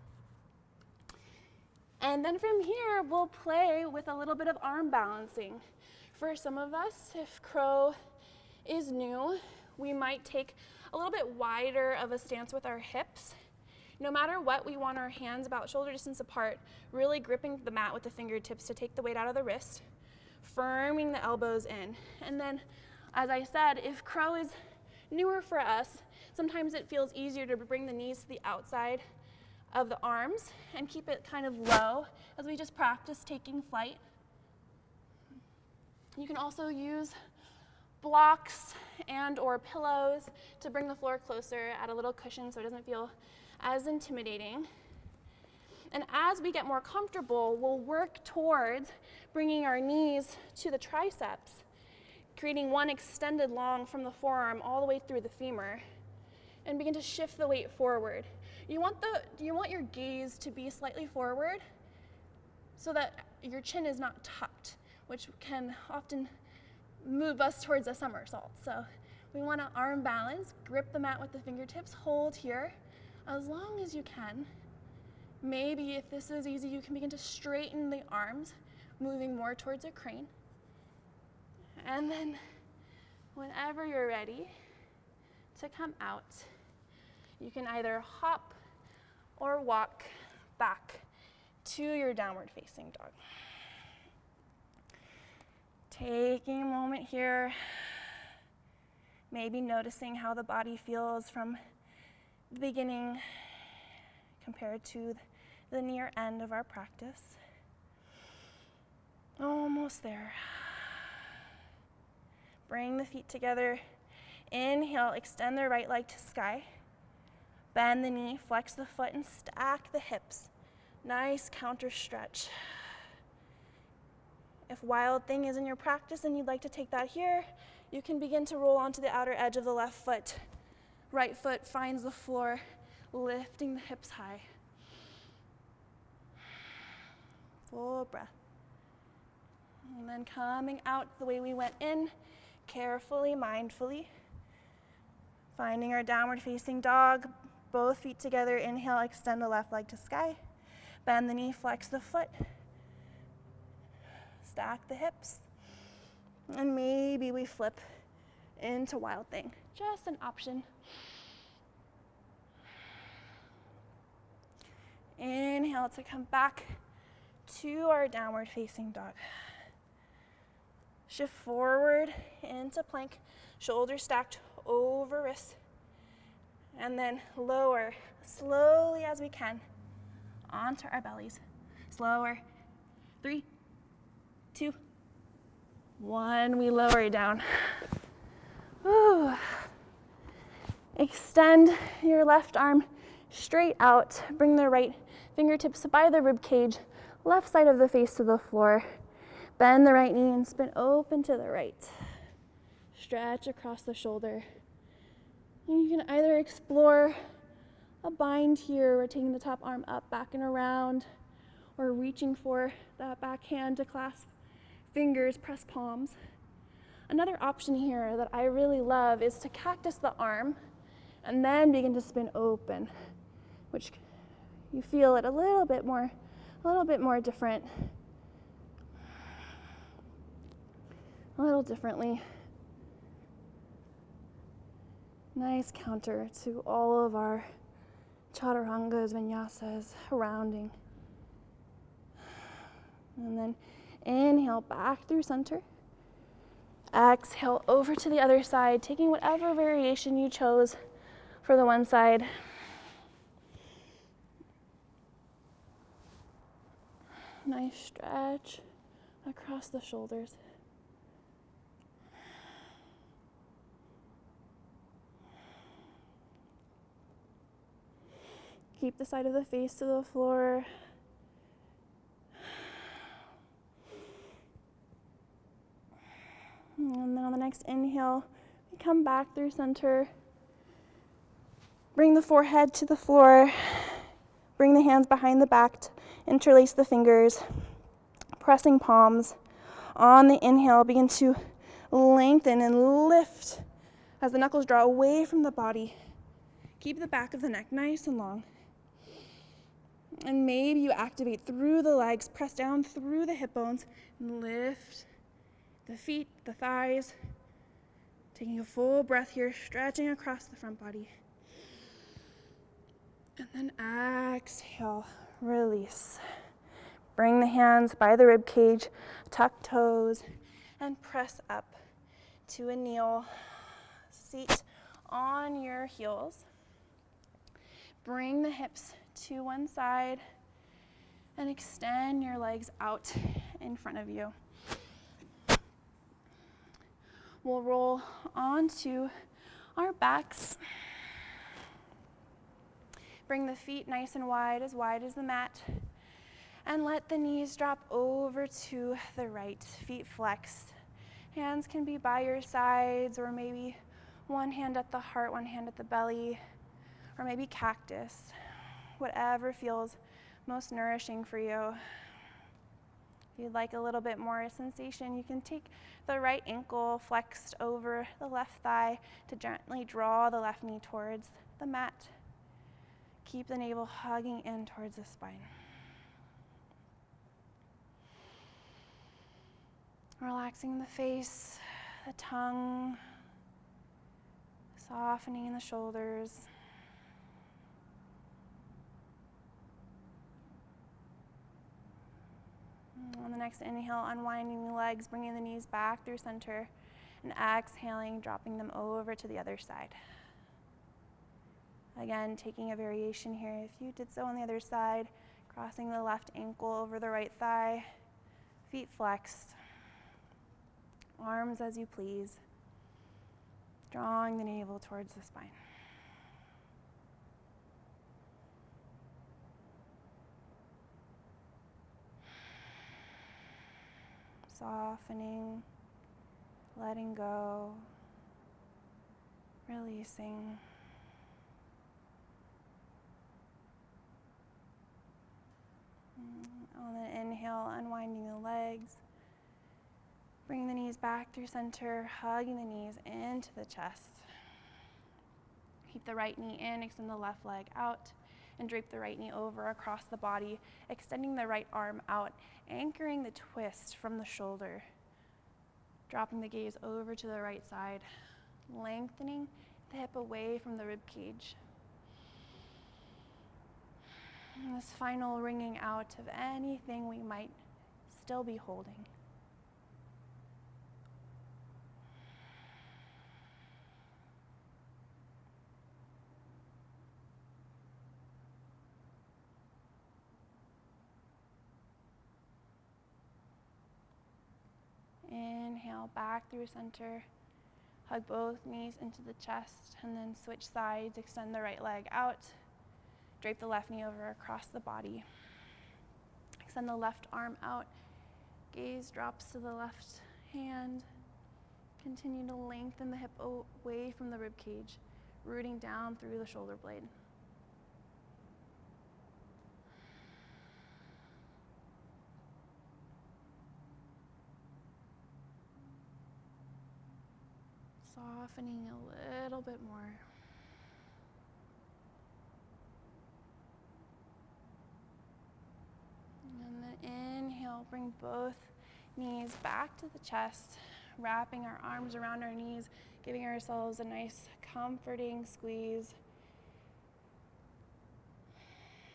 And then from here, we'll play with a little bit of arm balancing. For some of us, if crow is new, we might take a little bit wider of a stance with our hips. No matter what, we want our hands about shoulder distance apart, really gripping the mat with the fingertips to take the weight out of the wrist, firming the elbows in. And then, as I said, if crow is newer for us, sometimes it feels easier to bring the knees to the outside of the arms and keep it kind of low as we just practice taking flight. You can also use blocks and or pillows to bring the floor closer, add a little cushion so it doesn't feel as intimidating. And as we get more comfortable, we'll work towards bringing our knees to the triceps, creating one extended long from the forearm all the way through the femur, and begin to shift the weight forward. You want your gaze to be slightly forward so that your chin is not tucked, which can often move us towards a somersault. So we want to arm balance, grip the mat with the fingertips, hold here as long as you can. Maybe if this is easy, you can begin to straighten the arms, moving more towards a crane. And then whenever you're ready to come out, you can either hop or walk back to your downward facing dog. Taking a moment here, maybe noticing how the body feels from the beginning compared to the near end of our practice. Almost there. Bring the feet together. Inhale, extend the right leg to sky. Bend the knee, flex the foot, and stack the hips. Nice counter stretch. If Wild Thing is in your practice and you'd like to take that here, you can begin to roll onto the outer edge of the left foot. Right foot finds the floor, lifting the hips high. Full breath. And then coming out the way we went in, carefully, mindfully. Finding our downward facing dog, both feet together. Inhale, extend the left leg to sky. Bend the knee, flex the foot. Stack the hips. And maybe we flip into Wild Thing. Just an option. Inhale to come back to our downward facing dog. Shift forward into plank, shoulders stacked over wrists. And then lower slowly as we can onto our bellies. Slower. 3, 2, 1. We lower down. Ooh. Extend your left arm straight out. Bring the right fingertips by the rib cage, left side of the face to the floor. Bend the right knee and spin open to the right. Stretch across the shoulder. And you can either explore a bind here, rotating the top arm up, back and around, or reaching for that back hand to clasp fingers, press palms. Another option here that I really love is to cactus the arm and then begin to spin open, which you feel it a little bit more different, a little differently. Nice counter to all of our chaturangas, vinyasas, rounding. And then inhale back through center. Exhale over to the other side, taking whatever variation you chose for the one side. Nice stretch. across the shoulders. Keep the side of the face to the floor. And then on the next inhale, we come back through center. Bring the forehead to the floor. Bring the hands behind the back. Interlace the fingers. Pressing palms. On the inhale, begin to lengthen and lift as the knuckles draw away from the body. Keep the back of the neck nice and long. And maybe you activate through the legs, press down through the hip bones, and lift the feet, the thighs. Taking a full breath here, stretching across the front body. And then exhale, release. Bring the hands by the rib cage, tuck toes, and press up to a kneel. Seat on your heels. Bring the hips to one side and extend your legs out in front of you. We'll roll onto our backs. Bring the feet nice and wide as the mat. And let the knees drop over to the right, feet flexed. Hands can be by your sides, or maybe one hand at the heart, one hand at the belly, or maybe cactus. Whatever feels most nourishing for you. If you'd like a little bit more sensation, you can take the right ankle flexed over the left thigh to gently draw the left knee towards the mat. Keep the navel hugging in towards the spine. Relaxing the face, the tongue, softening in the shoulders. On the next inhale, unwinding the legs, bringing the knees back through center, and exhaling, dropping them over to the other side. Again, taking a variation here. If you did so on the other side, crossing the left ankle over the right thigh, feet flexed, arms as you please, drawing the navel towards the spine. Softening, letting go, releasing. On the inhale, unwinding the legs. Bring the knees back through center, hugging the knees into the chest. Keep the right knee in, extend the left leg out, and drape the right knee over across the body, extending the right arm out, anchoring the twist from the shoulder. Dropping the gaze over to the right side, lengthening the hip away from the rib cage. And this final wringing out of anything we might still be holding. Inhale back through center. Hug both knees into the chest, and then switch sides. Extend the right leg out. Drape the left knee over across the body. Extend the left arm out. Gaze drops to the left hand. Continue to lengthen the hip away from the rib cage, rooting down through the shoulder blade. Softening a little bit more. And then inhale, bring both knees back to the chest, wrapping our arms around our knees, giving ourselves a nice comforting squeeze.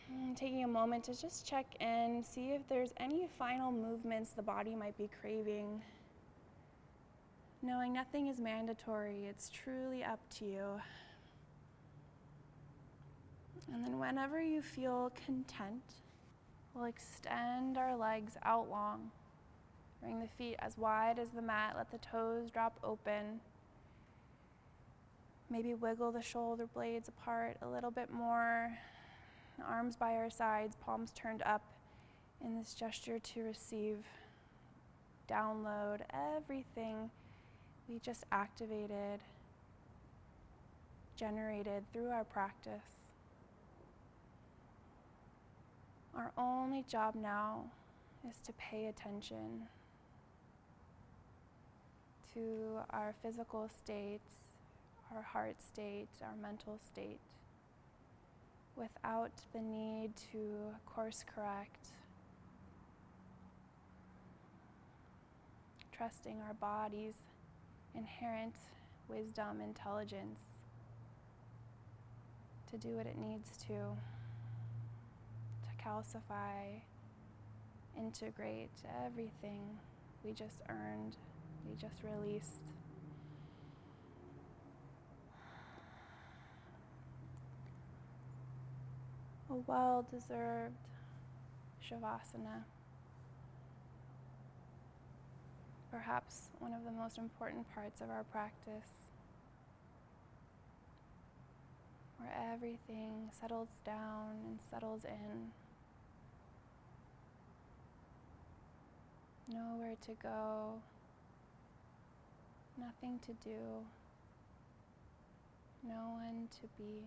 And taking a moment to just check in, see if there's any final movements the body might be craving. Knowing nothing is mandatory, it's truly up to you. And then whenever you feel content, we'll extend our legs out long, Bring the feet as wide as the mat. Let the toes drop open. Maybe wiggle the shoulder blades apart a little bit more. Arms by our sides, palms turned up in this gesture to receive, download everything we just activated, generated through our practice. Our only job now is to pay attention to our physical states, our heart state, our mental state, without the need to course correct, trusting our body's inherent wisdom, intelligence to do what it needs to calcify, integrate everything we just earned, we just released. A well-deserved Shavasana. Perhaps one of the most important parts of our practice, where everything settles down and settles in. Nowhere to go, nothing to do, no one to be.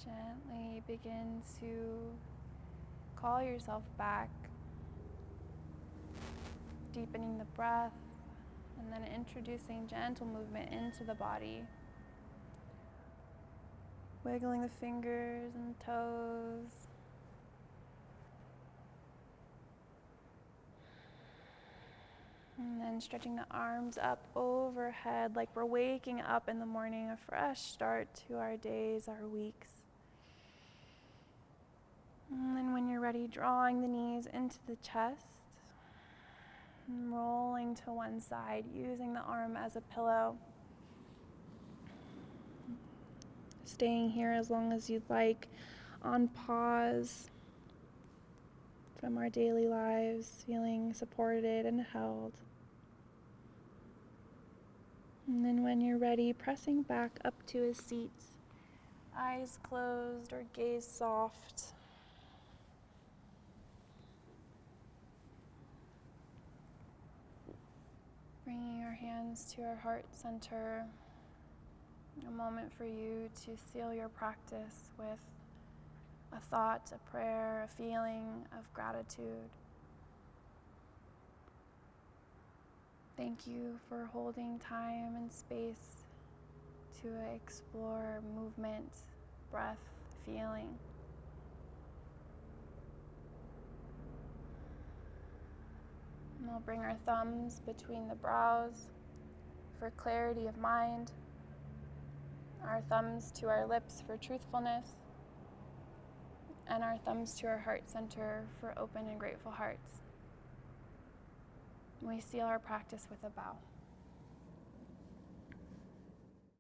Gently begin to call yourself back, deepening the breath, and then introducing gentle movement into the body. Wiggling the fingers and toes. And then stretching the arms up overhead like we're waking up in the morning, a fresh start to our days, our weeks. And then when you're ready, drawing the knees into the chest, and rolling to one side, using the arm as a pillow. Staying here as long as you'd like, on pause from our daily lives, feeling supported and held. And then when you're ready, pressing back up to a seat, eyes closed or gaze soft. Bringing our hands to our heart center. A moment for you to seal your practice with a thought, a prayer, a feeling of gratitude. Thank you for holding time and space to explore movement, breath, feeling. And we'll bring our thumbs between the brows for clarity of mind, our thumbs to our lips for truthfulness, and our thumbs to our heart center for open and grateful hearts. We seal our practice with a bow.